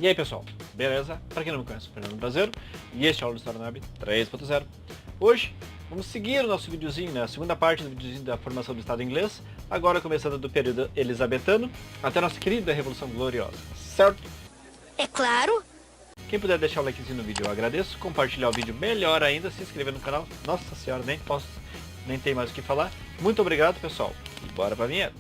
E aí pessoal, beleza? Pra quem não me conhece, eu sou o Fernando Brasileiro e este é o Aula de História na Web 3.0. Hoje vamos seguir o nosso videozinho, né? A segunda parte do videozinho da formação do Estado inglês, agora começando do período elisabetano até a nossa querida Revolução Gloriosa, certo? É claro. Quem puder deixar o likezinho no vídeo eu agradeço, compartilhar o vídeo melhor ainda, se inscrever no canal. Nossa senhora, nem tem mais o que falar. Muito obrigado pessoal, e bora pra vinheta.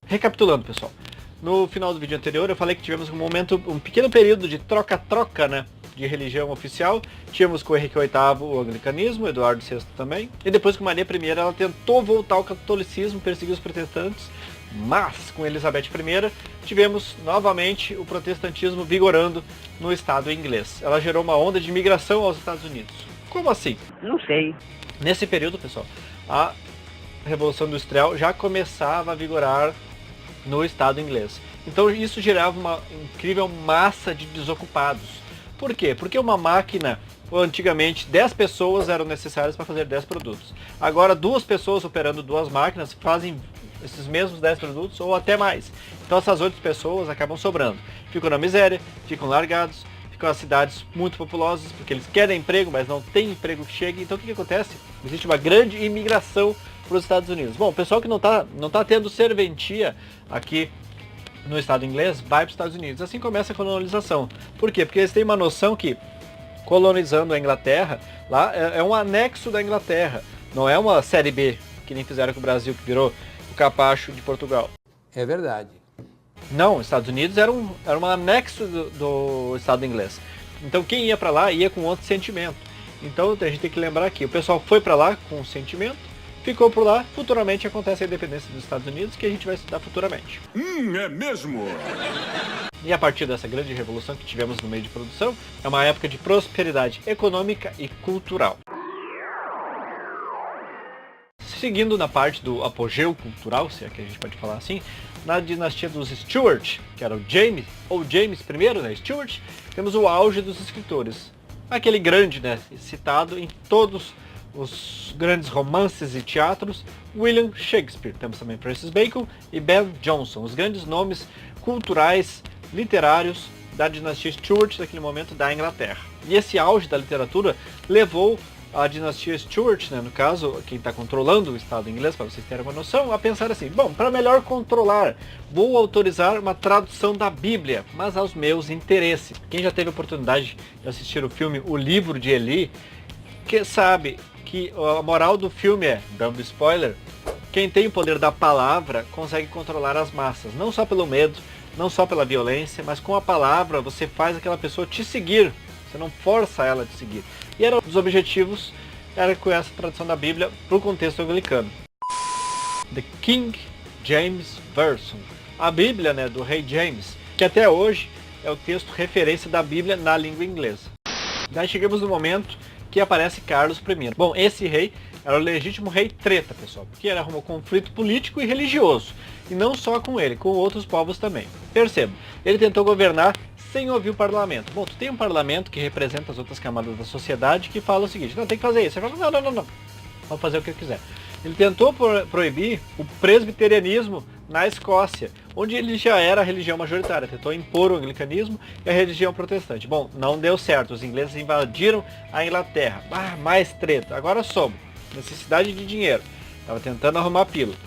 Recapitulando pessoal, no final do vídeo anterior eu falei que tivemos um pequeno período de troca-troca, né, de religião oficial. Tínhamos com o Henrique VIII o anglicanismo, Eduardo VI também, e depois com Maria I ela tentou voltar ao catolicismo, perseguir os protestantes, mas com Elizabeth I tivemos novamente o protestantismo vigorando no Estado inglês. Ela gerou uma onda de imigração aos Estados Unidos. Como assim? Não sei. Nesse período, pessoal, a Revolução Industrial já começava a vigorar no Estado inglês. Então isso gerava uma incrível massa de desocupados. Por quê? Porque uma máquina, antigamente 10 pessoas eram necessárias para fazer 10 produtos. Agora 2 pessoas operando 2 máquinas fazem esses mesmos 10 produtos ou até mais. Então essas 8 pessoas acabam sobrando. Ficam na miséria, ficam largados, ficam as cidades muito populosas, porque eles querem emprego, mas não tem emprego que chegue. Então o que acontece? Existe uma grande imigração para os Estados Unidos. Bom, o pessoal que não tá tendo serventia aqui no Estado inglês vai para os Estados Unidos. Assim começa a colonização. Por quê? Porque eles têm uma noção que colonizando a Inglaterra, lá é um anexo da Inglaterra. Não é uma série B, que nem fizeram com o Brasil, que virou o capacho de Portugal. É verdade. Não, os Estados Unidos era um anexo do Estado inglês. Então quem ia para lá ia com outro sentimento. Então a gente tem que lembrar que o pessoal foi para lá com um sentimento, ficou por lá, futuramente acontece a independência dos Estados Unidos, que a gente vai estudar futuramente. É mesmo? E a partir dessa grande revolução que tivemos no meio de produção, é uma época de prosperidade econômica e cultural. Seguindo na parte do apogeu cultural, se é que a gente pode falar assim, na dinastia dos Stuart, que era o James I, né, Stuart, temos o auge dos escritores. Aquele grande, né, citado em todos os grandes romances e teatros, William Shakespeare. Temos também Francis Bacon e Ben Jonson, os grandes nomes culturais, literários da dinastia Stuart daquele momento da Inglaterra. E esse auge da literatura levou a dinastia Stuart, né, no caso, quem está controlando o Estado inglês, para vocês terem uma noção, a pensar assim, bom, para melhor controlar, vou autorizar uma tradução da Bíblia, mas aos meus interesses. Quem já teve a oportunidade de assistir o filme O Livro de Eli, que sabe que a moral do filme é, dando spoiler, quem tem o poder da palavra consegue controlar as massas, não só pelo medo, não só pela violência, mas com a palavra você faz aquela pessoa te seguir, você não força ela a te seguir. E era um dos objetivos, era com essa tradução da Bíblia para o contexto anglicano. The King James Version, a Bíblia, né, do rei James, que até hoje é o texto referência da Bíblia na língua inglesa. Daí chegamos no momento que aparece Carlos I. Bom, esse rei era o legítimo rei treta, pessoal, porque ele arrumou conflito político e religioso. E não só com ele, com outros povos também. Perceba, ele tentou governar sem ouvir o parlamento. Bom, tu tem um parlamento que representa as outras camadas da sociedade que fala o seguinte, não, tem que fazer isso. Você fala, não, vou fazer o que eu quiser. Ele tentou proibir o presbiterianismo na Escócia, onde ele já era a religião majoritária, tentou impor o anglicanismo e a religião protestante. Bom, não deu certo, os ingleses invadiram a Inglaterra. Mais treta, agora soube, necessidade de dinheiro, estava tentando arrumar pílula.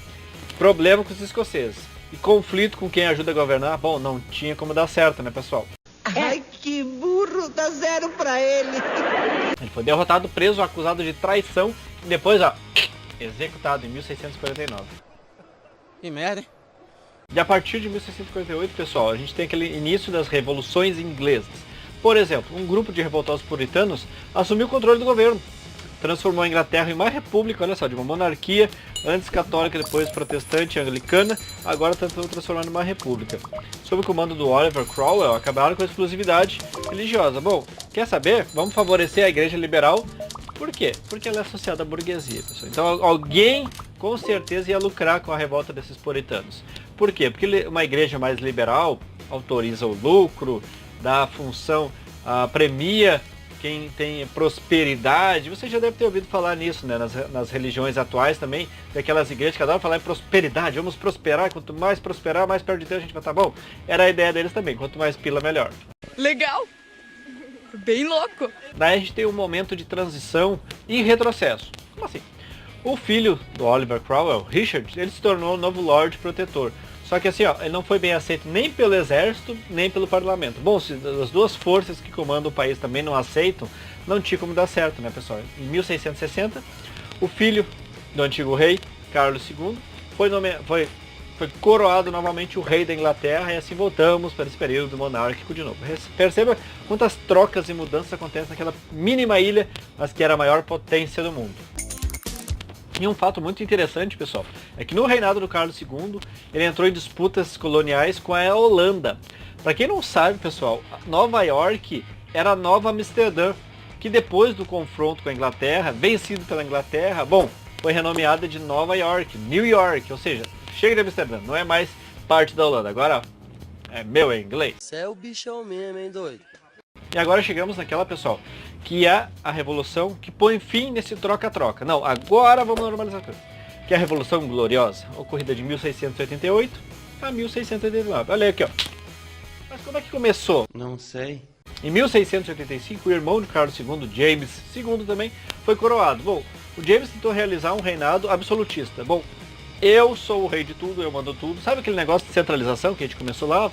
Problema com os escoceses. E conflito com quem ajuda a governar, bom, não tinha como dar certo, né pessoal? Ai, que burro, dá 0 pra ele. Ele foi derrotado, preso, acusado de traição e depois, executado em 1649. Que merda, hein? E a partir de 1648, pessoal, a gente tem aquele início das revoluções inglesas. Por exemplo, um grupo de revoltosos puritanos assumiu o controle do governo. Transformou a Inglaterra em uma república, olha só, de uma monarquia, antes católica, depois protestante e anglicana, agora tentando transformar numa república. Sob o comando do Oliver Cromwell, acabaram com a exclusividade religiosa. Bom, quer saber? Vamos favorecer a igreja liberal. Por quê? Porque ela é associada à burguesia, pessoal. Então alguém com certeza ia lucrar com a revolta desses puritanos. Por quê? Porque uma igreja mais liberal autoriza o lucro, dá a função, premia quem tem prosperidade. Você já deve ter ouvido falar nisso, né? Nas religiões atuais também, tem aquelas igrejas que adoram falar em prosperidade, vamos prosperar, quanto mais prosperar, mais perto de Deus a gente vai estar bom. Era a ideia deles também, quanto mais pila, melhor. Legal! Bem louco! Daí a gente tem um momento de transição e retrocesso. Como assim? O filho do Oliver Cromwell, Richard, ele se tornou o novo Lorde Protetor. Só que assim, ó, ele não foi bem aceito nem pelo exército, nem pelo parlamento. Bom, se as duas forças que comandam o país também não aceitam, não tinha como dar certo, né, pessoal? Em 1660, o filho do antigo rei, Carlos II, foi coroado novamente o rei da Inglaterra, e assim voltamos para esse período monárquico de novo. Perceba quantas trocas e mudanças acontecem naquela mínima ilha, mas que era a maior potência do mundo. E um fato muito interessante, pessoal, é que no reinado do Carlos II, ele entrou em disputas coloniais com a Holanda. Para quem não sabe, pessoal, Nova York era a Nova Amsterdã, que depois do confronto com a Inglaterra, vencido pela Inglaterra, bom, foi renomeada de Nova York, New York, ou seja, chega de Amsterdã, não é mais parte da Holanda, agora é meu em inglês. Você é o bichão mesmo, hein, doido? E agora chegamos naquela, pessoal, que é a revolução que põe fim nesse troca-troca. Não, agora vamos normalizar tudo. Que é a Revolução Gloriosa, ocorrida de 1688 a 1689. Olha aí aqui, ó. Mas como é que começou? Não sei. Em 1685, o irmão de Carlos II, James II, também foi coroado. Bom, o James tentou realizar um reinado absolutista. Bom, eu sou o rei de tudo, eu mando tudo. Sabe aquele negócio de centralização que a gente começou lá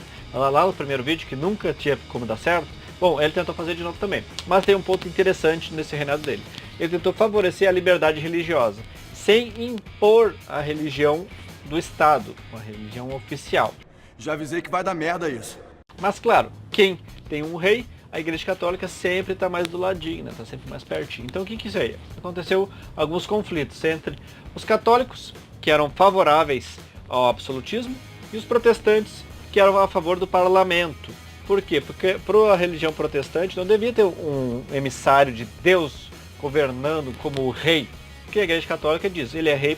no primeiro vídeo, que nunca tinha como dar certo? Bom, ele tentou fazer de novo também. Mas tem um ponto interessante nesse reinado dele. Ele tentou favorecer a liberdade religiosa, sem impor a religião do Estado, uma religião oficial. Já avisei que vai dar merda isso. Mas claro, quem tem um rei, a Igreja Católica sempre está mais do ladinho, né? Está sempre mais pertinho. Então o que isso aí? Aconteceu alguns conflitos entre os católicos, que eram favoráveis ao absolutismo, e os protestantes, que eram a favor do parlamento. Por quê? Porque para a religião protestante não devia ter um emissário de Deus governando como o rei. Porque a Igreja Católica diz, ele é rei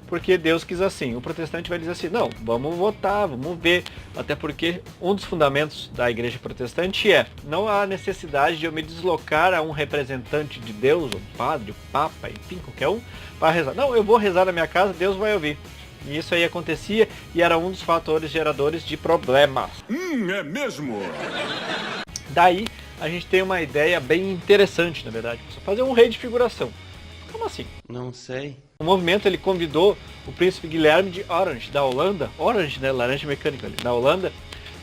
porque Deus quis assim. O protestante vai dizer assim, não, vamos votar, vamos ver. Até porque um dos fundamentos da Igreja Protestante é, não há necessidade de eu me deslocar a um representante de Deus, um padre, um papa, enfim, qualquer um, para rezar. Não, eu vou rezar na minha casa, Deus vai ouvir. E isso aí acontecia e era um dos fatores geradores de problemas. É mesmo? Daí a gente tem uma ideia bem interessante, na verdade. Fazer um rei de figuração. Como assim? Não sei. O movimento ele convidou o príncipe Guilherme de Orange, da Holanda. Orange, né? Laranja mecânica ali. Da Holanda.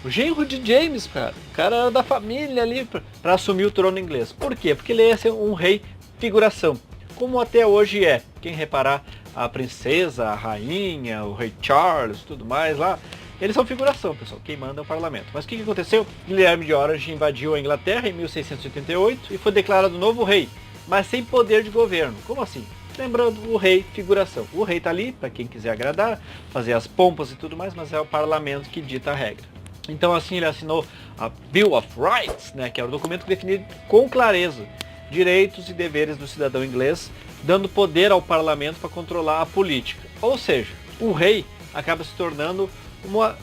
O genro de James, cara. O cara era da família ali para assumir o trono inglês. Por quê? Porque ele ia ser um rei figuração. Como até hoje é. Quem reparar, a princesa, a rainha, o rei Charles, tudo mais lá, eles são figuração, pessoal, quem manda é o parlamento. Mas o que aconteceu? Guilherme de Orange invadiu a Inglaterra em 1688 e foi declarado novo rei, mas sem poder de governo. Como assim? Lembrando, o rei, figuração. O rei tá ali, para quem quiser agradar, fazer as pompas e tudo mais, mas é o parlamento que dita a regra. Então assim ele assinou a Bill of Rights, né, que era o documento que definia com clareza direitos e deveres do cidadão inglês, dando poder ao parlamento para controlar a política. Ou seja, o rei acaba se tornando uma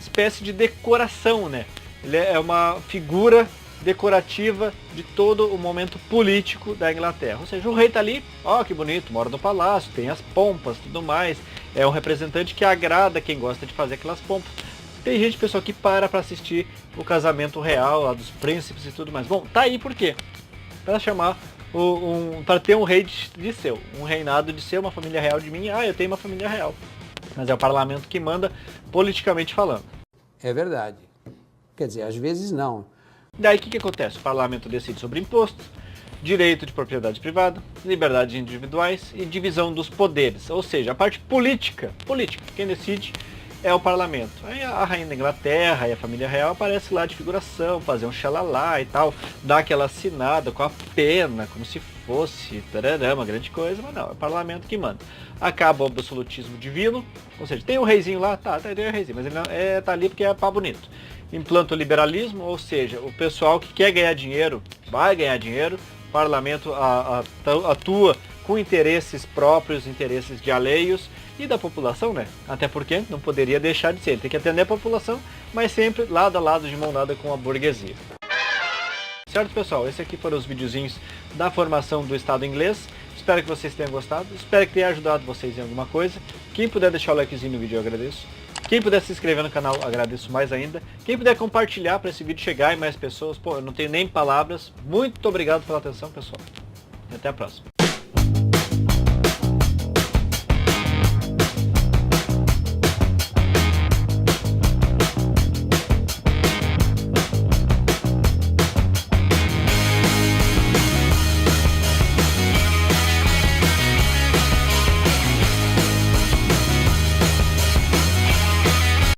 espécie de decoração, né? Ele é uma figura decorativa de todo o momento político da Inglaterra. Ou seja, o rei tá ali, ó que bonito, mora no palácio, tem as pompas, tudo mais. É um representante que agrada quem gosta de fazer aquelas pompas. Tem gente, pessoal, que para assistir o casamento real, lá dos príncipes e tudo mais. Bom, tá aí por quê? Para chamar para ter um rei de seu, um reinado de ser uma família real de mim. Ah, eu tenho uma família real. Mas é o parlamento que manda, politicamente falando. É verdade. Quer dizer, às vezes não. Daí o que acontece? O parlamento decide sobre impostos, direito de propriedade privada, liberdades individuais e divisão dos poderes. Ou seja, a parte política, quem decide é o parlamento. Aí a rainha da Inglaterra e a família real aparece lá de figuração, fazer um xalalá e tal, dá aquela assinada com a pena, como se fosse uma grande coisa, mas não, é o parlamento que manda. Acaba o absolutismo divino, ou seja, tem o reizinho lá, tem o reizinho, mas ele não, tá ali porque é pá bonito. Implanta o liberalismo, ou seja, o pessoal que quer ganhar dinheiro, vai ganhar dinheiro, o parlamento atua com interesses próprios, interesses de alheios e da população, né? Até porque não poderia deixar de ser. Ele tem que atender a população, mas sempre lado a lado, de mão dada com a burguesia. Certo, pessoal? Esse aqui foram os videozinhos da formação do Estado inglês. Espero que vocês tenham gostado. Espero que tenha ajudado vocês em alguma coisa. Quem puder deixar o likezinho no vídeo, eu agradeço. Quem puder se inscrever no canal, agradeço mais ainda. Quem puder compartilhar para esse vídeo chegar em mais pessoas, pô, eu não tenho nem palavras. Muito obrigado pela atenção, pessoal. E até a próxima.